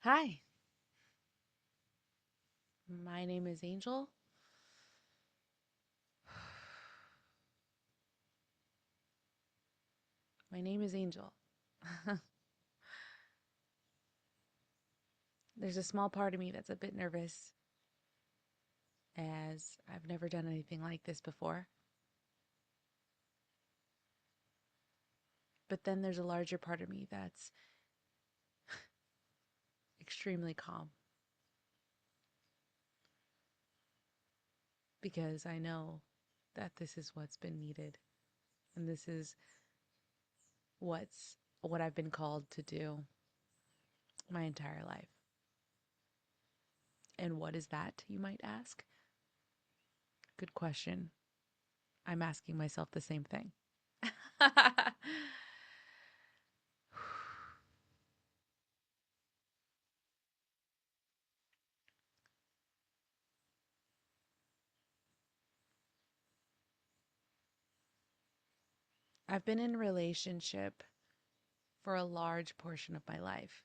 Hi, my name is Angel. My name is Angel. There's a small part of me that's a bit nervous as I've never done anything like this before. But then there's a larger part of me that's extremely calm because I know that this is what's been needed and this is what I've been called to do my entire life. And what is that, you might ask? Good question. I'm asking myself the same thing. I've been in a relationship for a large portion of my life.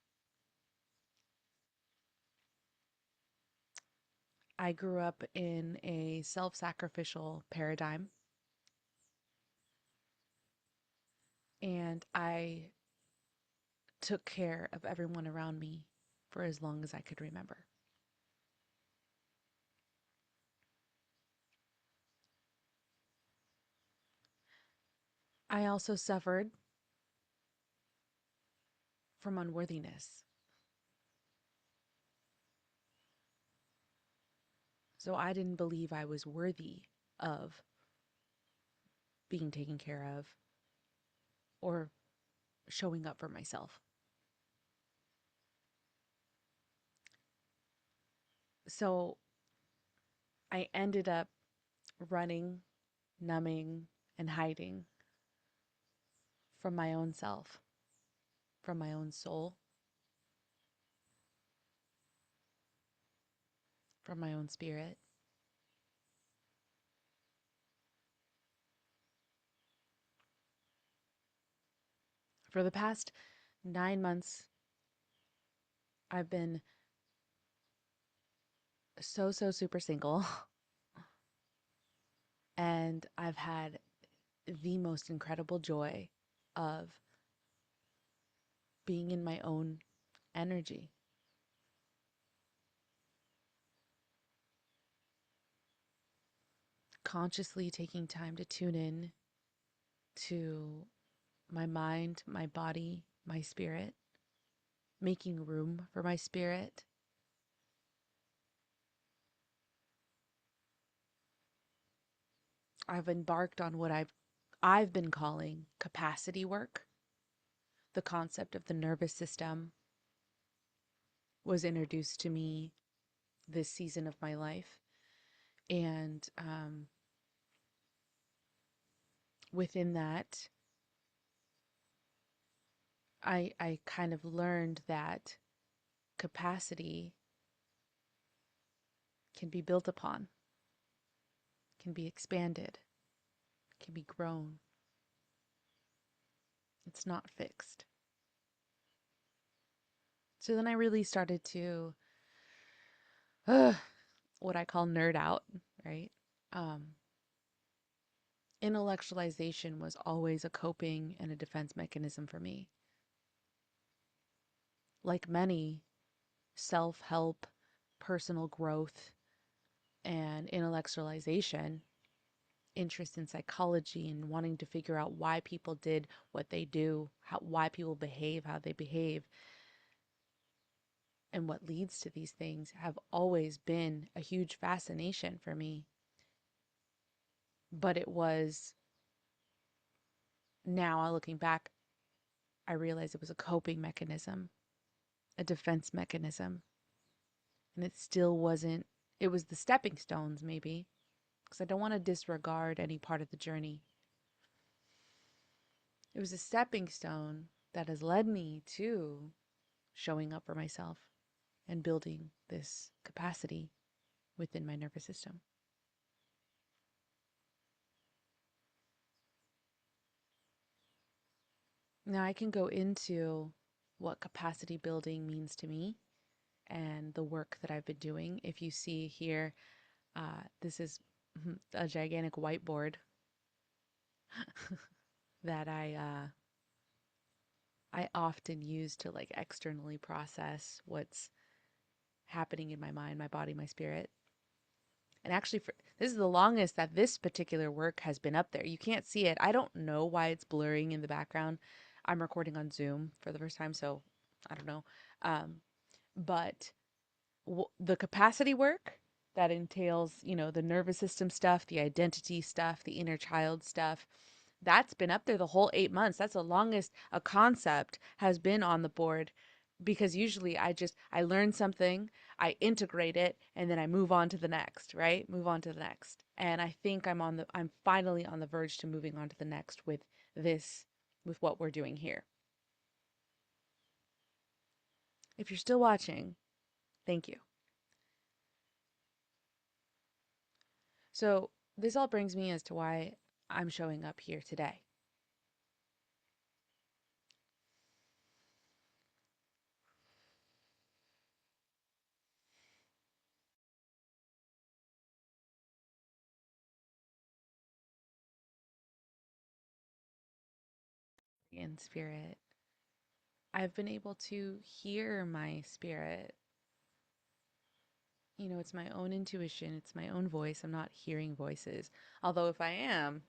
I grew up in a self sacrificial paradigm, and I took care of everyone around me for as long as I could remember. I also suffered from unworthiness. So I didn't believe I was worthy of being taken care of or showing up for myself. So I ended up running, numbing, and hiding from my own self, from my own soul, from my own spirit. For the past 9 months, I've been so super single, and I've had the most incredible joy of being in my own energy. Consciously taking time to tune in to my mind, my body, my spirit, making room for my spirit. I've embarked on what I've been calling capacity work. The concept of the nervous system was introduced to me this season of my life. And within that, I kind of learned that capacity can be built upon, can be expanded, can be grown. It's not fixed. So then I really started to uh, what I call nerd out, right? Um, Intellectualization was always a coping and a defense mechanism for me. Like many, self help, personal growth, and intellectualization, interest in psychology and wanting to figure out why people did what they do, why people behave how they behave, and what leads to these things have always been a huge fascination for me. But it was now, looking back, I realized it was a coping mechanism, a defense mechanism. And it still wasn't, it was the stepping stones, maybe, because I don't want to disregard any part of the journey. It was a stepping stone that has led me to showing up for myself and building this capacity within my nervous system. Now I can go into what capacity building means to me and the work that I've been doing. If you see here, this is a gigantic whiteboard that I often use to like externally process what's happening in my mind, my body, my spirit. And actually, this is the longest that this particular work has been up there. You can't see it. I don't know why it's blurring in the background. I'm recording on Zoom for the first time, so I don't know. Um, but the capacity work that entails, the nervous system stuff, the identity stuff, the inner child stuff, that's been up there the whole 8 months. That's the longest a concept has been on the board, because usually I learn something, I integrate it, and then I move on to the next, right? Move on to the next. And I think I'm finally on the verge to moving on to the next with this, with what we're doing here. If you're still watching, thank you. So, this all brings me as to why I'm showing up here today. In spirit, I've been able to hear my spirit. It's my own intuition, it's my own voice. I'm not hearing voices. Although, if I am,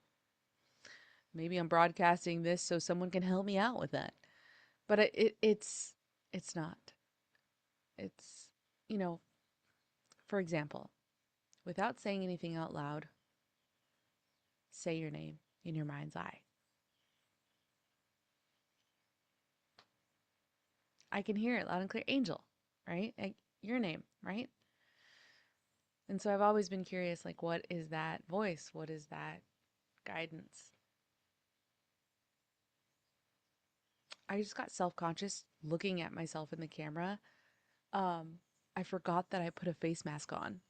maybe I'm broadcasting this so someone can help me out with that. But it's not. It's, you know, for example, without saying anything out loud, say your name in your mind's eye. I can hear it loud and clear. Angel, right? Your name, right? And so I've always been curious, like, what is that voice? What is that guidance? I just got self-conscious looking at myself in the camera. Um, I forgot that I put a face mask on.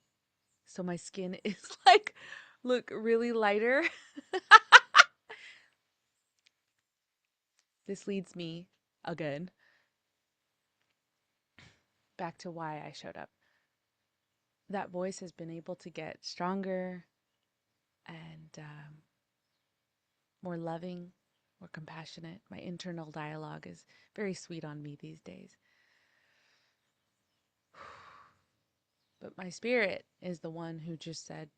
So my skin is like, look really lighter. This leads me again back to why I showed up. That voice has been able to get stronger and more loving, more compassionate. My internal dialogue is very sweet on me these days. But my spirit is the one who just said,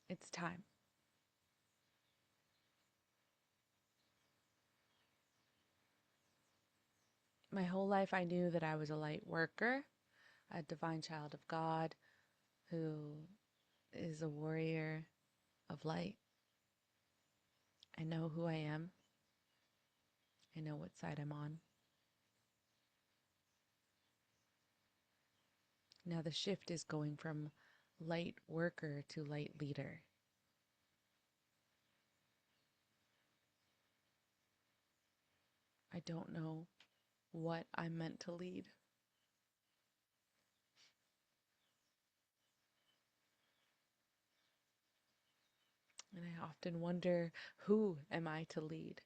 it's time. My whole life, I knew that I was a light worker, a divine child of God who is a warrior of light. I know who I am. I know what side I'm on. Now the shift is going from light worker to light leader. I don't know what I'm meant to lead. And I often wonder, who am I to lead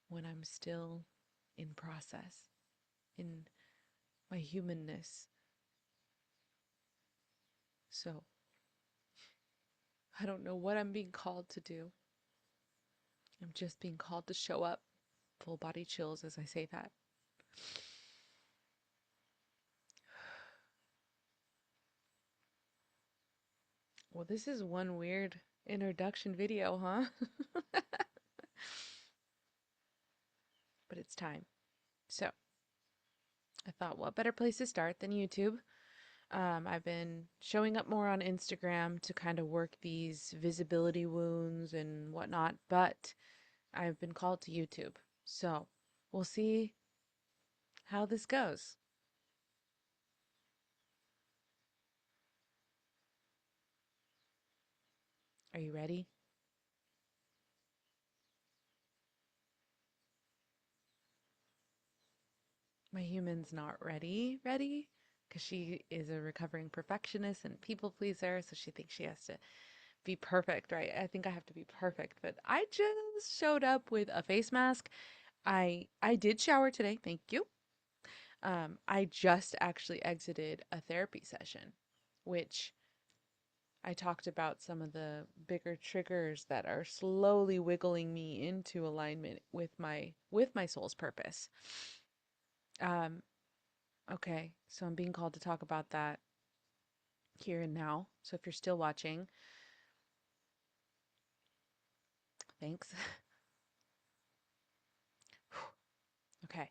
when I'm still in process, in my humanness? So I don't know what I'm being called to do. I'm just being called to show up. Full body chills as I say that. Well, this is one weird introduction video, huh? But it's time. So I thought, what better place to start than YouTube? I've been showing up more on Instagram to kind of work these visibility wounds and whatnot, but I've been called to YouTube. So we'll see how this goes. Are you ready? My human's not ready, because she is a recovering perfectionist and people pleaser, so she thinks she has to be perfect, right? I think I have to be perfect, but I just showed up with a face mask. I did shower today, thank you. I just actually exited a therapy session, which I talked about some of the bigger triggers that are slowly wiggling me into alignment with my soul's purpose. Um, okay, so I'm being called to talk about that here and now. So if you're still watching, thanks. Okay.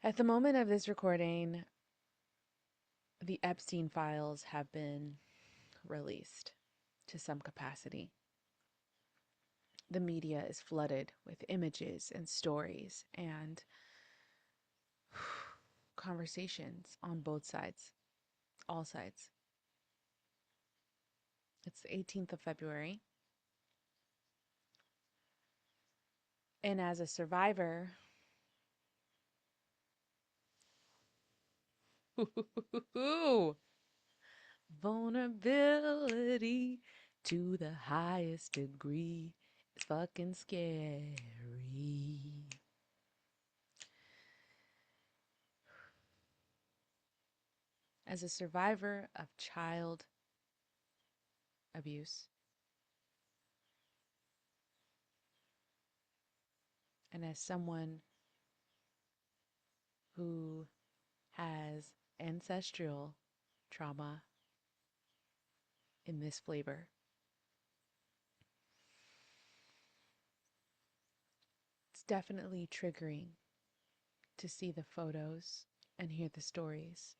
At the moment of this recording, the Epstein files have been released to some capacity. The media is flooded with images and stories and conversations on both sides, all sides. It's the 18th of February. And as a survivor, vulnerability to the highest degree is fucking scary. As a survivor of child abuse, and as someone who has ancestral trauma in this flavor, it's definitely triggering to see the photos and hear the stories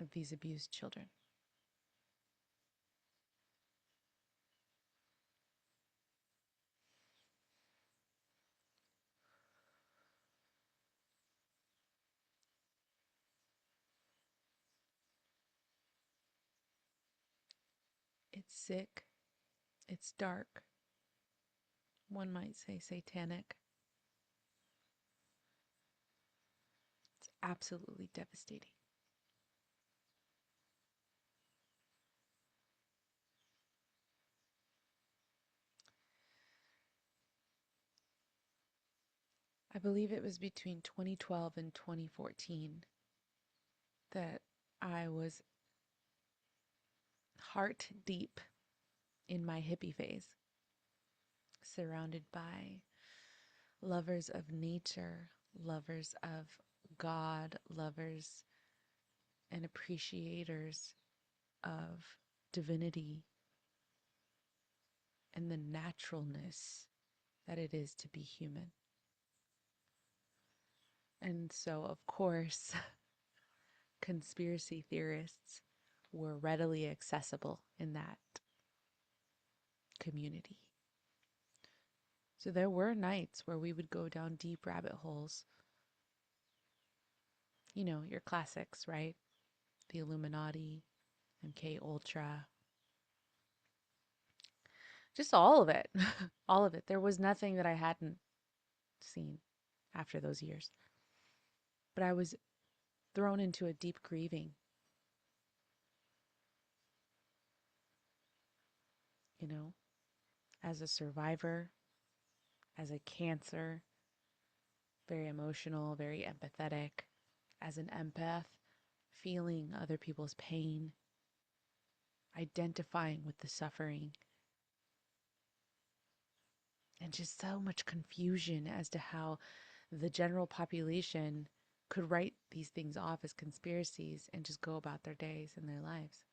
of these abused children. It's sick, it's dark, one might say satanic. It's absolutely devastating. I believe it was between 2012 and 2014 that I was heart deep in my hippie phase, surrounded by lovers of nature, lovers of God, lovers and appreciators of divinity and the naturalness that it is to be human. And so, of course, conspiracy theorists were readily accessible in that community. So there were nights where we would go down deep rabbit holes. You know, your classics, right? The Illuminati, MK Ultra, just all of it. All of it. There was nothing that I hadn't seen after those years. But I was thrown into a deep grieving, you know, as a survivor, as a cancer, very emotional, very empathetic, as an empath, feeling other people's pain, identifying with the suffering, and just so much confusion as to how the general population could write these things off as conspiracies and just go about their days and their lives.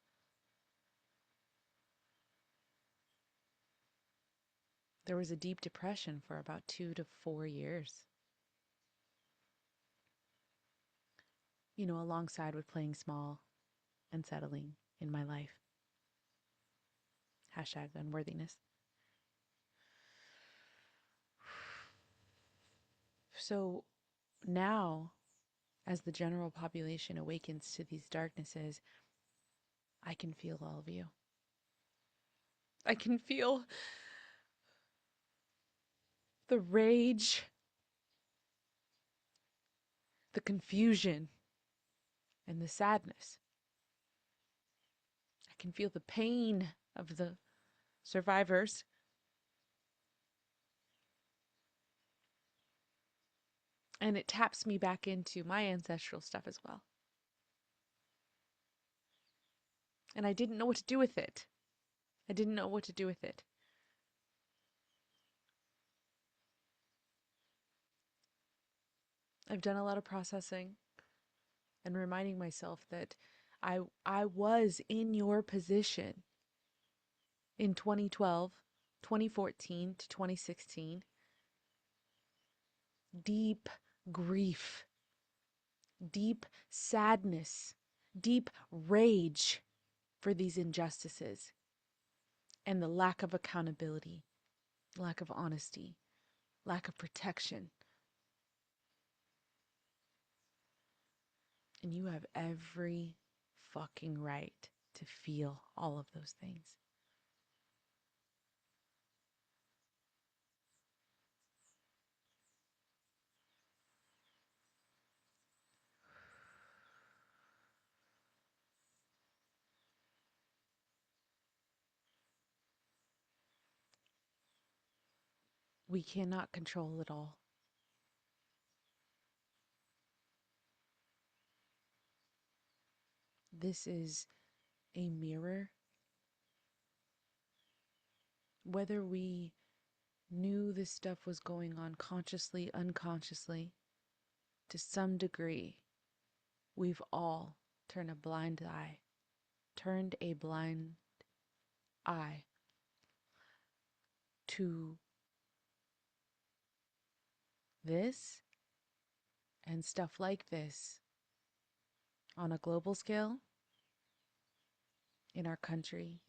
There was a deep depression for about 2 to 4 years, you know, alongside with playing small and settling in my life. Hashtag unworthiness. So now, as the general population awakens to these darknesses, I can feel all of you. I can feel the rage, the confusion, and the sadness. I can feel the pain of the survivors. And it taps me back into my ancestral stuff as well. And I didn't know what to do with it. I didn't know what to do with it. I've done a lot of processing and reminding myself that I was in your position in 2012, 2014 to 2016. Deep grief, deep sadness, deep rage for these injustices and the lack of accountability, lack of honesty, lack of protection. And you have every fucking right to feel all of those things. We cannot control it all. This is a mirror. Whether we knew this stuff was going on consciously, unconsciously, to some degree, we've all turned a blind eye, turned a blind eye to this and stuff like this on a global scale in our country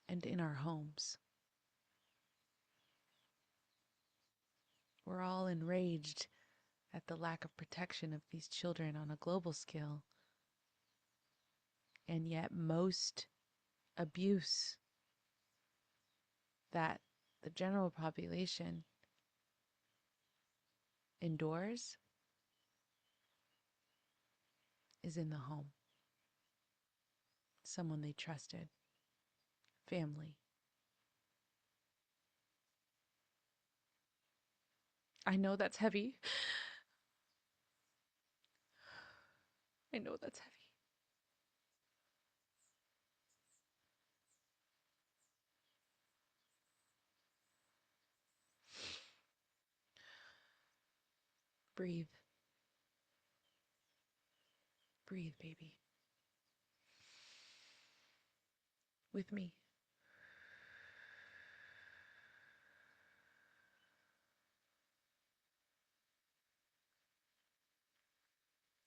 and in our homes. We're all enraged at the lack of protection of these children on a global scale, and yet most abuse that the general population endures is in the home. Someone they trusted, family. I know that's heavy. I know that's heavy. Breathe. Breathe, baby. With me.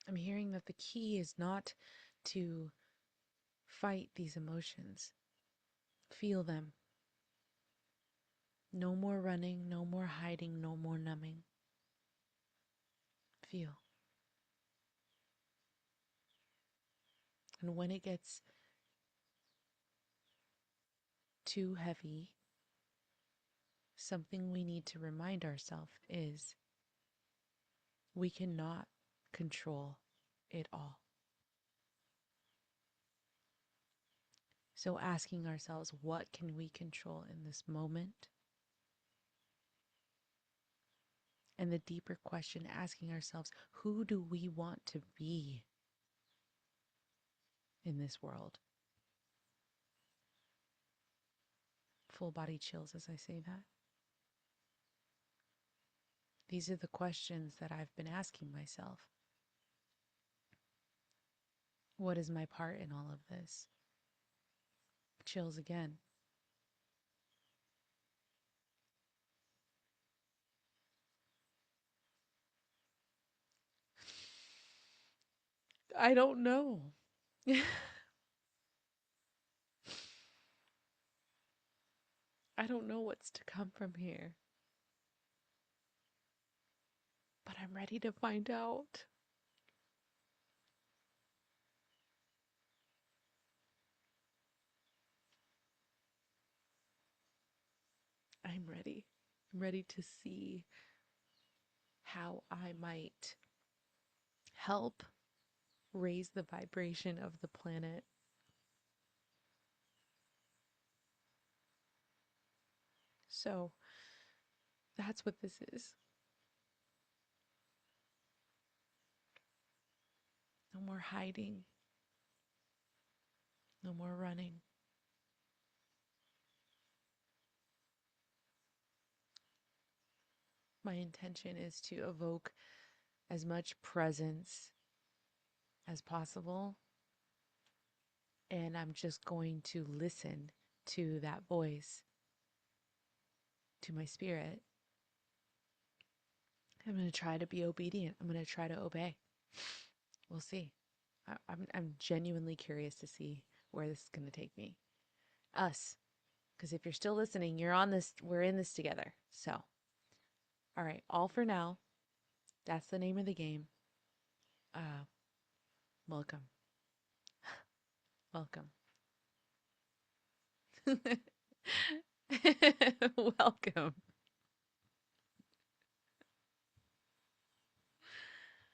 I'm hearing that the key is not to fight these emotions. Feel them. No more running, no more hiding, no more numbing. Feel. And when it gets too heavy, something we need to remind ourselves is we cannot control it all. So asking ourselves, what can we control in this moment? And the deeper question, asking ourselves, who do we want to be in this world? Full body chills as I say that. These are the questions that I've been asking myself. What is my part in all of this? Chills again. I don't know. I don't know what's to come from here. But I'm ready to find out. I'm ready. I'm ready to see how I might help raise the vibration of the planet. So, That's what this is. No more hiding. No more running. My intention is to evoke as much presence as possible. And I'm just going to listen to that voice, to my spirit. I'm going to try to be obedient. I'm going to try to obey. We'll see. I'm genuinely curious to see where this is going to take me. Us. Because if you're still listening, you're on this, we're in this together. So, all right, all for now. That's the name of the game. Uh, welcome. Welcome. Welcome.